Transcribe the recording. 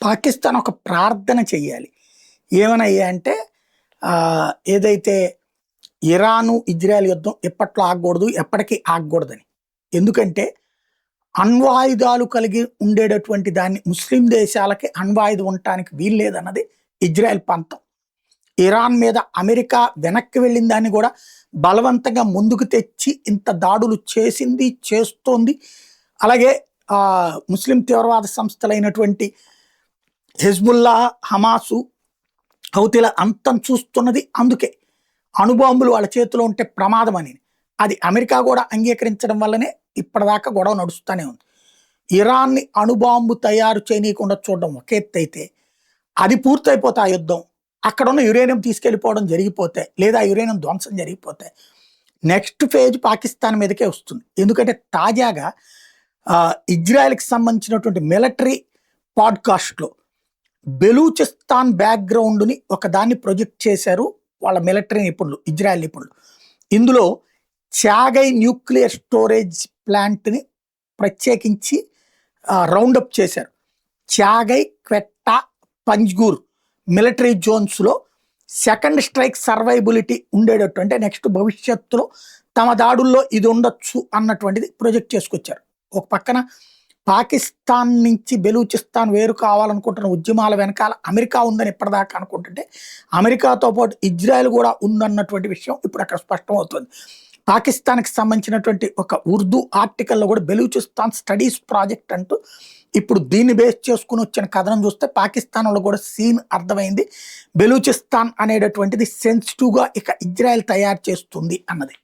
పాకిస్తాన్ ఒక ప్రార్థన చెయ్యాలి. ఏమనయ్యా అంటే ఏదైతే ఇరాను, ఇజ్రాయెల్ యుద్ధం ఎప్పట్లో ఆగకూడదు, ఎప్పటికీ ఆగకూడదని. ఎందుకంటే అణ్వాయుధాలు కలిగి ఉండేటటువంటి దాన్ని ముస్లిం దేశాలకి అణ్వాయుధం ఉండటానికి వీల్లేదన్నది ఇజ్రాయెల్ పంతం. ఇరాన్ మీద అమెరికా వెనక్కి వెళ్ళిన దాన్ని కూడా బలవంతంగా ముందుకు తెచ్చి ఇంత దాడులు చేసింది, చేస్తోంది. అలాగే ముస్లిం తీవ్రవాద సంస్థలైనటువంటి హెజ్బుల్లా, హమాసు, హౌతీల అంతం చూస్తున్నది. అందుకే అణుబాంబులు వాళ్ళ చేతిలో ఉంటే ప్రమాదం అని అది అమెరికా కూడా అంగీకరించడం వల్లనే ఇప్పటిదాకా గొడవ నడుస్తూనే ఉంది. ఇరాన్ని అణుబాంబు తయారు చేయనీయకుండా చూడడం ఒక ఎత్తు అయితే, అది పూర్తయిపోతే ఆ యుద్ధం, అక్కడ ఉన్న యురేనియం తీసుకెళ్ళిపోవడం జరిగిపోతే, లేదా యురేనియం ధ్వంసం జరిగిపోతే నెక్స్ట్ ఫేజ్ పాకిస్తాన్ మీదకే వస్తుంది. ఎందుకంటే తాజాగా ఇజ్రాయెల్కి సంబంధించినటువంటి మిలిటరీ పాడ్కాస్ట్లో బెలూచిస్తాన్ బ్యాక్గ్రౌండ్ని ఒకదాన్ని ప్రొజెక్ట్ చేశారు వాళ్ళ మిలిటరీ నిపుణులు, ఇజ్రాయెల్ నిపుణులు. ఇందులో చాగై న్యూక్లియర్ స్టోరేజ్ ప్లాంట్ని ప్రత్యేకించి రౌండప్ చేశారు. చాగై, క్వెట్టా, పంజ్గూర్ మిలిటరీ జోన్స్లో సెకండ్ స్ట్రైక్ సర్వైబిలిటీ ఉండేటట్టు, అంటే నెక్స్ట్ భవిష్యత్తులో తమ దాడుల్లో ఇది ఉండొచ్చు అన్నటువంటిది ప్రొజెక్ట్ చేసుకొచ్చారు. ఒక పక్కన పాకిస్తాన్ నుంచి బెలూచిస్తాన్ వేరు కావాలనుకుంటున్న ఉద్యమాల వెనకాల అమెరికా ఉందని ఇప్పటిదాకా అనుకుంటుంటే, అమెరికాతో పాటు ఇజ్రాయెల్ కూడా ఉందన్నటువంటి విషయం ఇప్పుడు అక్కడ స్పష్టమవుతుంది. పాకిస్తాన్కి సంబంధించినటువంటి ఒక ఉర్దూ ఆర్టికల్లో కూడా బెలూచిస్తాన్ స్టడీస్ ప్రాజెక్ట్ అంటూ ఇప్పుడు దీన్ని బేస్ చేసుకుని వచ్చిన కథనం చూస్తే పాకిస్తాన్లో కూడా సీన్ అర్థమైంది. బెలూచిస్తాన్ అనేటటువంటిది సెన్సిటివ్గా ఇక ఇజ్రాయెల్ తయారు చేస్తుంది అన్నది.